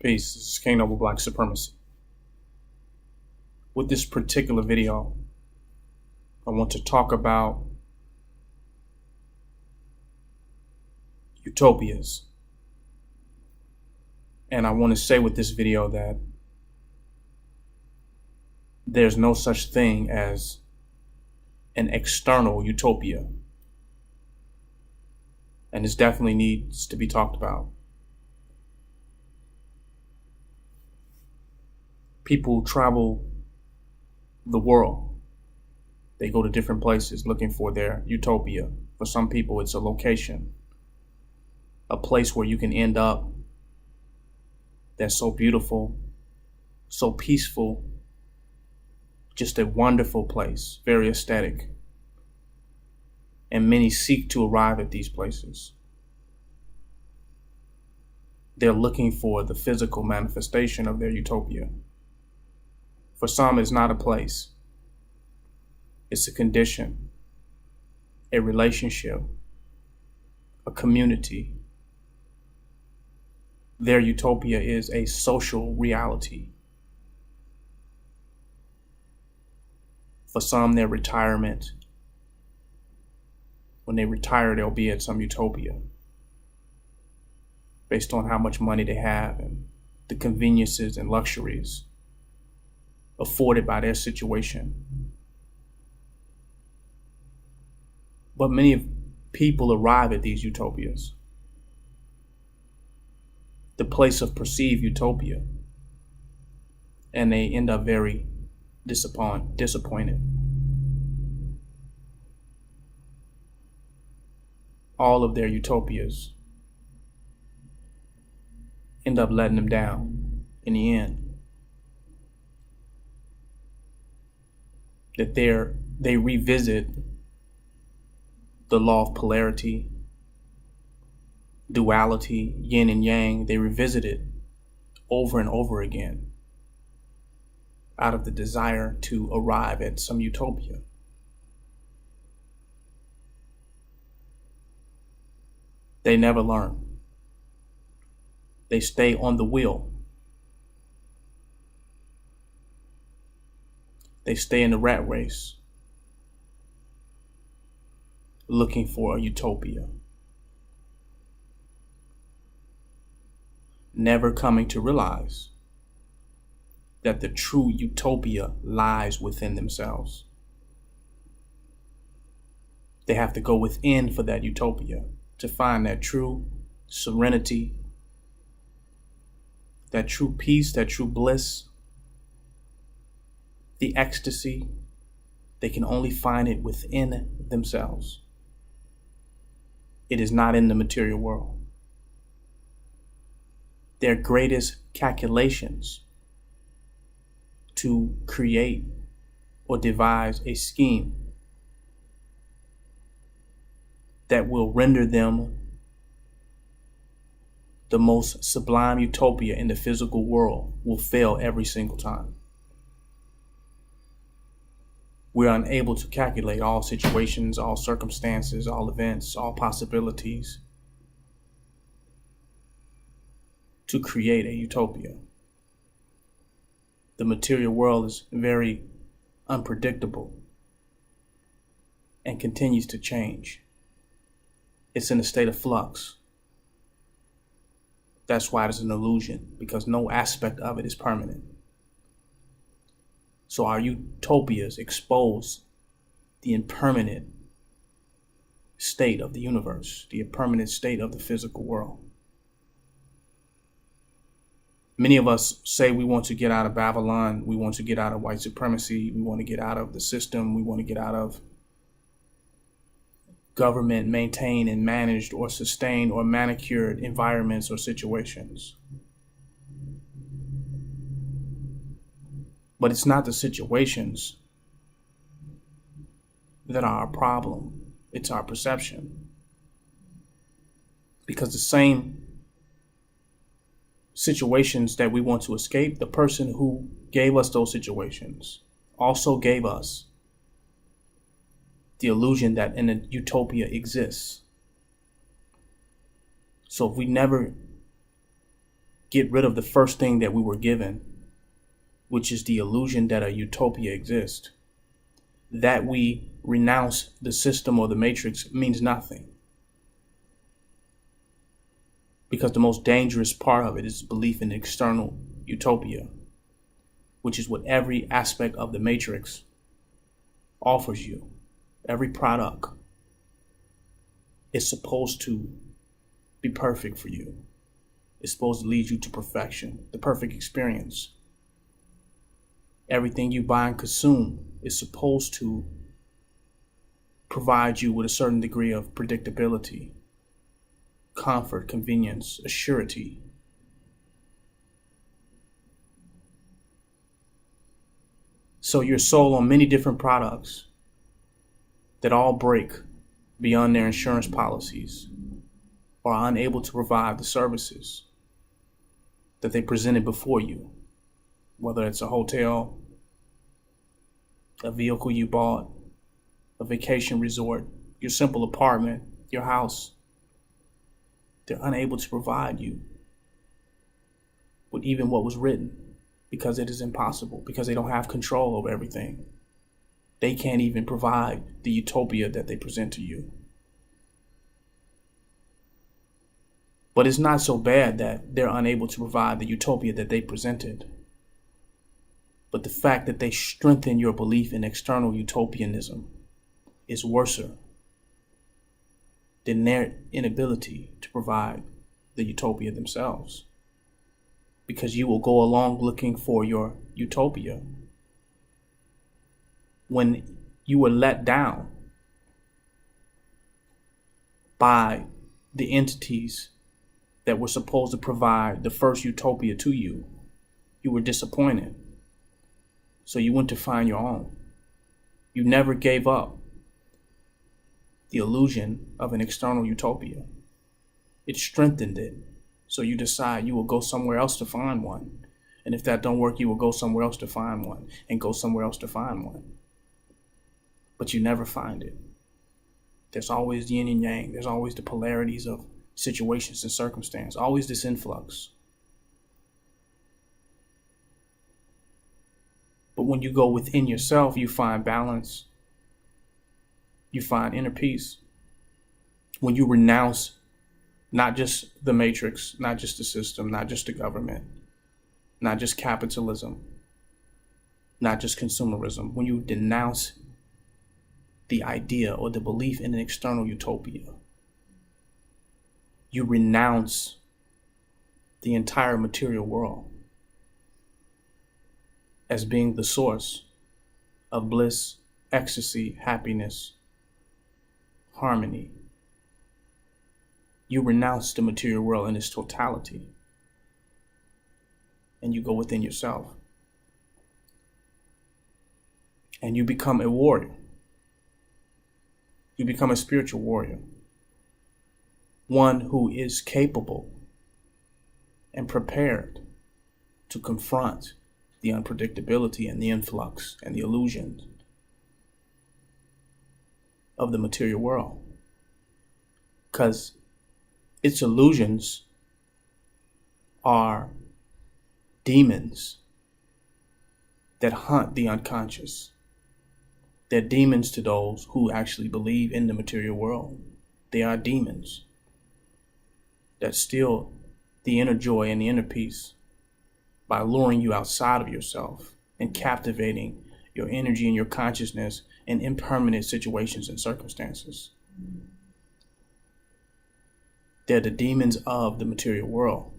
Peace, this is King Noble Black Supremacy. With this particular video, I want to talk about utopias. And I want to say with this video that there's no such thing as an external utopia. And this definitely needs to be talked about. People travel the world. They go to different places looking for their utopia. For some people, it's a location, a place where you can end up that's so beautiful, so peaceful, just a wonderful place, very aesthetic. And many seek to arrive at these places. They're looking for the physical manifestation of their utopia. For some, it's not a place. It's a condition, a relationship, a community. Their utopia is a social reality. For some, their retirement. When they retire, they'll be at some utopia based on how much money they have and the conveniences and luxuries afforded by their situation. But many people arrive at these utopias, the place of perceived utopia, and they end up very disappointed. All of their utopias end up letting them down in the end. That they revisit the law of polarity, duality, yin and yang. They revisit it over and over again out of the desire to arrive at some utopia. They never learn. They stay on the wheel. They stay in the rat race, looking for a utopia, never coming to realize that the true utopia lies within themselves. They have to go within for that utopia to find that true serenity, that true peace, that true bliss, the ecstasy. They can only find it within themselves. It is not in the material world. Their greatest calculations to create or devise a scheme that will render them the most sublime utopia in the physical world will fail every single time. We're unable to calculate all situations, all circumstances, all events, all possibilities to create a utopia. The material world is very unpredictable and continues to change. It's in a state of flux. That's why it's an illusion, because no aspect of it is permanent. So our utopias expose the impermanent state of the universe, the impermanent state of the physical world. Many of us say we want to get out of Babylon, we want to get out of white supremacy, we want to get out of the system, we want to get out of government maintained and managed or sustained or manicured environments or situations. But it's not the situations that are our problem. It's our perception. Because the same situations that we want to escape, the person who gave us those situations also gave us the illusion that a utopia exists. So if we never get rid of the first thing that we were given, which is the illusion that a utopia exists, that we renounce the system or the matrix means nothing. Because the most dangerous part of it is belief in external utopia, which is what every aspect of the matrix offers you. Every product is supposed to be perfect for you. It's supposed to lead you to perfection, the perfect experience. Everything you buy and consume is supposed to provide you with a certain degree of predictability, comfort, convenience, assurity. So you're sold on many different products that all break beyond their insurance policies or are unable to provide the services that they presented before you, whether it's a hotel, a vehicle you bought, a vacation resort, your simple apartment, your house. They're unable to provide you with even what was written because it is impossible, because they don't have control over everything. They can't even provide the utopia that they present to you. But it's not so bad that they're unable to provide the utopia that they presented. But the fact that they strengthen your belief in external utopianism is worse than their inability to provide the utopia themselves. Because you will go along looking for your utopia when you were let down by the entities that were supposed to provide the first utopia to you. You were disappointed. So you went to find your own. You never gave up the illusion of an external utopia. It strengthened it. So you decide you will go somewhere else to find one. And if that don't work, you will go somewhere else to find one, and go somewhere else to find one. But you never find it. There's always yin and yang. There's always the polarities of situations and circumstance, always this influx. But when you go within yourself, you find balance. You find inner peace. When you renounce not just the matrix, not just the system, not just the government, not just capitalism, not just consumerism, when you denounce the idea or the belief in an external utopia, you renounce the entire material world as being the source of bliss, ecstasy, happiness, harmony. You renounce the material world in its totality, and you go within yourself, and you become a warrior. You become a spiritual warrior, one who is capable and prepared to confront the unpredictability and the influx and the illusions of the material world. Because its illusions are demons that hunt the unconscious. They're demons to those who actually believe in the material world. They are demons that steal the inner joy and the inner peace by luring you outside of yourself and captivating your energy and your consciousness in impermanent situations and circumstances. They're the demons of the material world.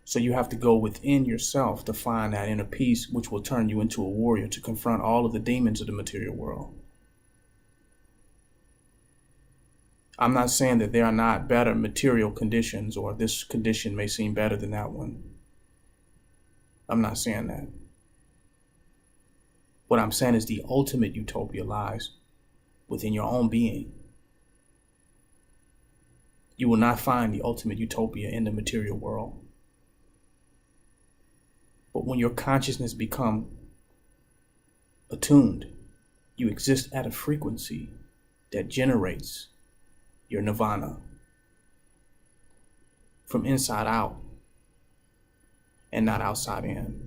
So you have to go within yourself to find that inner peace, which will turn you into a warrior to confront all of the demons of the material world. I'm not saying that there are not better material conditions or this condition may seem better than that one. I'm not saying that. What I'm saying is the ultimate utopia lies within your own being. You will not find the ultimate utopia in the material world. But when your consciousness becomes attuned, you exist at a frequency that generates your nirvana. from inside out and not outside in.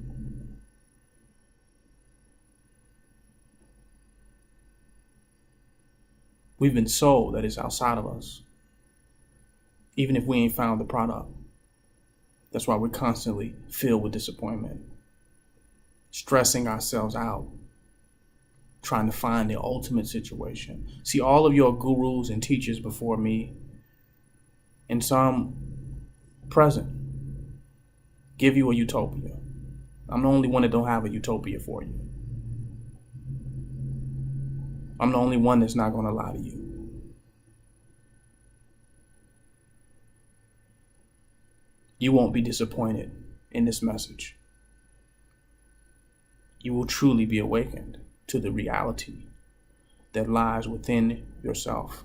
We've been sold that it's outside of us, even if we ain't found the product. That's why we're constantly filled with disappointment, stressing ourselves out, trying to find the ultimate situation. See, all of your gurus and teachers before me, and some present, give you a utopia. I'm the only one that don't have a utopia for you. I'm the only one that's not going to lie to you. You won't be disappointed in this message. You will truly be awakened to the reality that lies within yourself.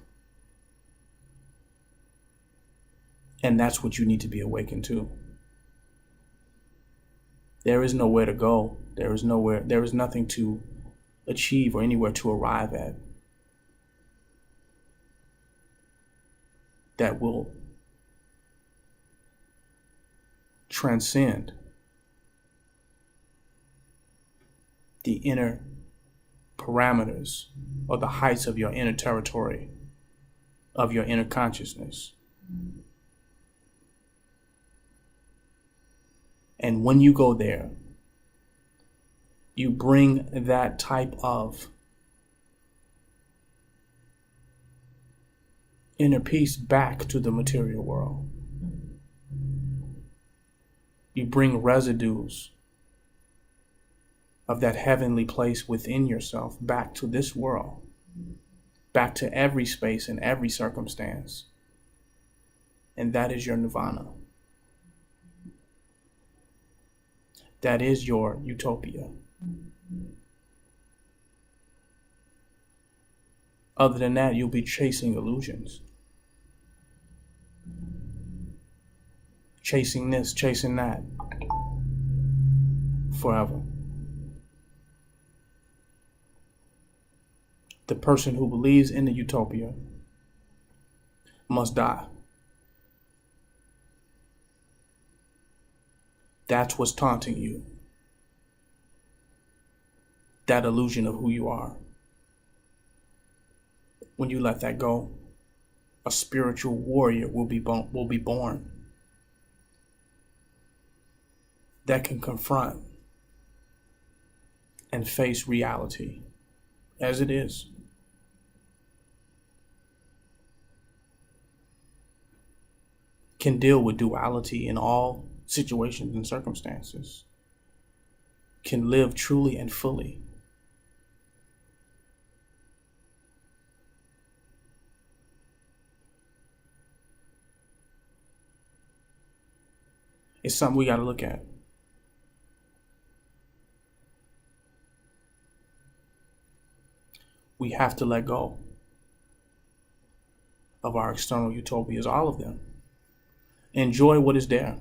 And that's what you need to be awakened to. There is nowhere to go. There is nothing to achieve or anywhere to arrive at that will transcend the inner parameters or the heights of your inner territory, of your inner consciousness. And when you go there, you bring that type of inner peace back to the material world. You bring residues of that heavenly place within yourself back to this world, back to every space and every circumstance. And that is your nirvana. That is your utopia. Other than that, you'll be chasing illusions. Chasing this, chasing that. Forever. The person who believes in the utopia must die. That's what's taunting you. That illusion of who you are. When you let that go, a spiritual warrior will be born that can confront and face reality as it is. Can deal with duality in all situations and circumstances. Can live truly and fully. It's something we got to look at. We have to let go of our external utopias, all of them. Enjoy what is there.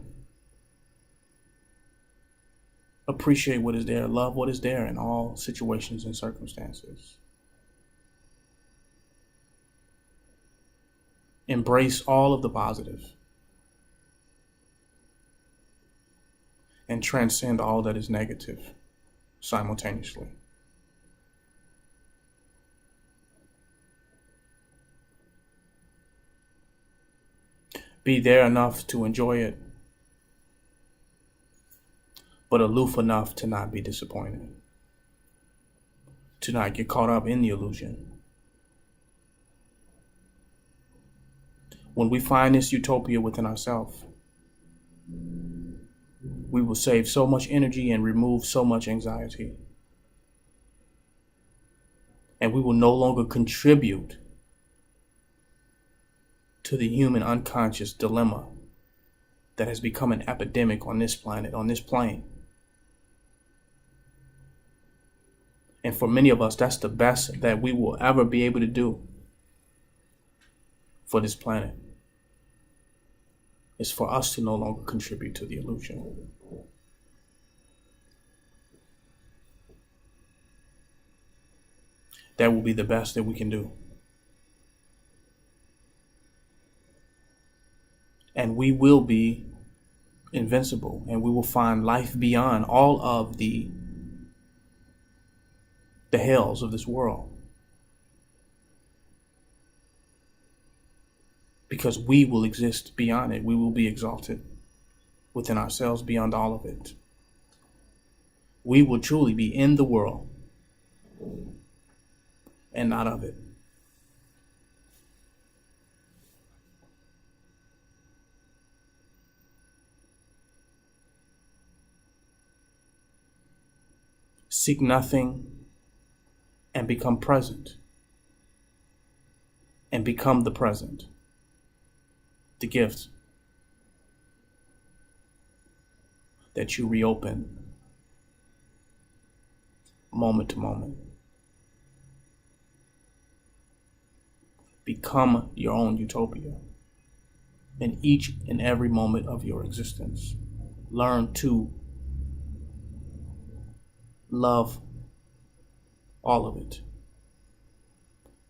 Appreciate what is there. Love what is there in all situations and circumstances. Embrace all of the positive. And transcend all that is negative simultaneously. Be there enough to enjoy it, but aloof enough to not be disappointed, to not get caught up in the illusion. When we find this utopia within ourselves, we will save so much energy and remove so much anxiety. And we will no longer contribute to the human unconscious dilemma that has become an epidemic on this planet, on this plane. And for many of us, that's the best that we will ever be able to do for this planet. It's for us to no longer contribute to the illusion. That will be the best that we can do. And we will be invincible, and we will find life beyond all of the hells of this world. Because we will exist beyond it. We will be exalted within ourselves beyond all of it. We will truly be in the world and not of it. Seek nothing and become present. And become the present. The gift that you reopen moment to moment. Become your own utopia in each and every moment of your existence. Learn to love all of it,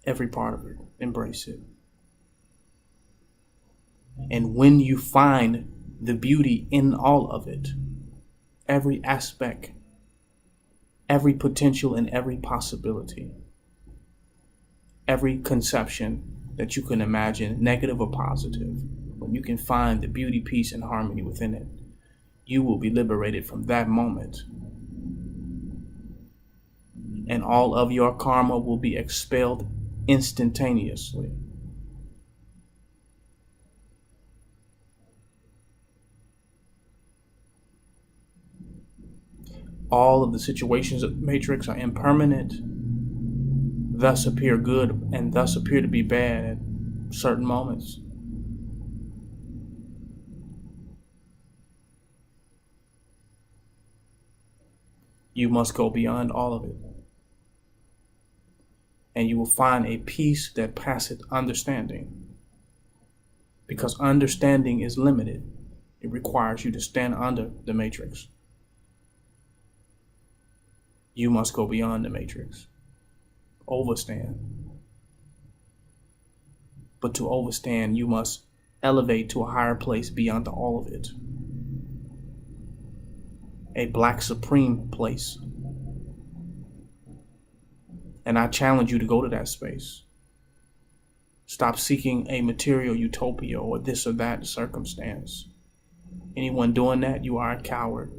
every part of it. Embrace it. And when you find the beauty in all of it, every aspect, every potential and every possibility, every conception that you can imagine, negative or positive, when you can find the beauty, peace, and harmony within it, you will be liberated from that moment. And all of your karma will be expelled instantaneously. All of the situations of the matrix are impermanent, thus appear good and thus appear to be bad at certain moments. You must go beyond all of it. And you will find a peace that passeth understanding. Because understanding is limited. It requires you to stand under the matrix. You must go beyond the matrix. Overstand. But to overstand, you must elevate to a higher place beyond all of it. A black supreme place. And I challenge you to go to that space. Stop seeking a material utopia or this or that circumstance. Anyone doing that, you are a coward.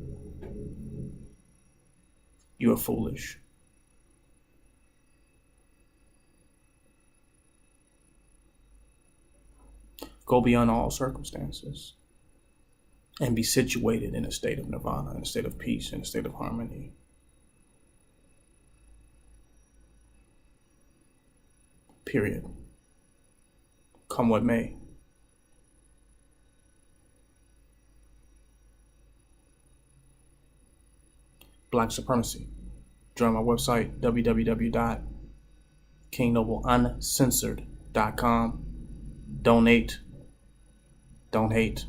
You are foolish. Go beyond all circumstances and be situated in a state of nirvana, in a state of peace, in a state of harmony. Period. Come what may. Black supremacy. Join my website, www.KingNobleUncensored.com. Donate. Don't hate.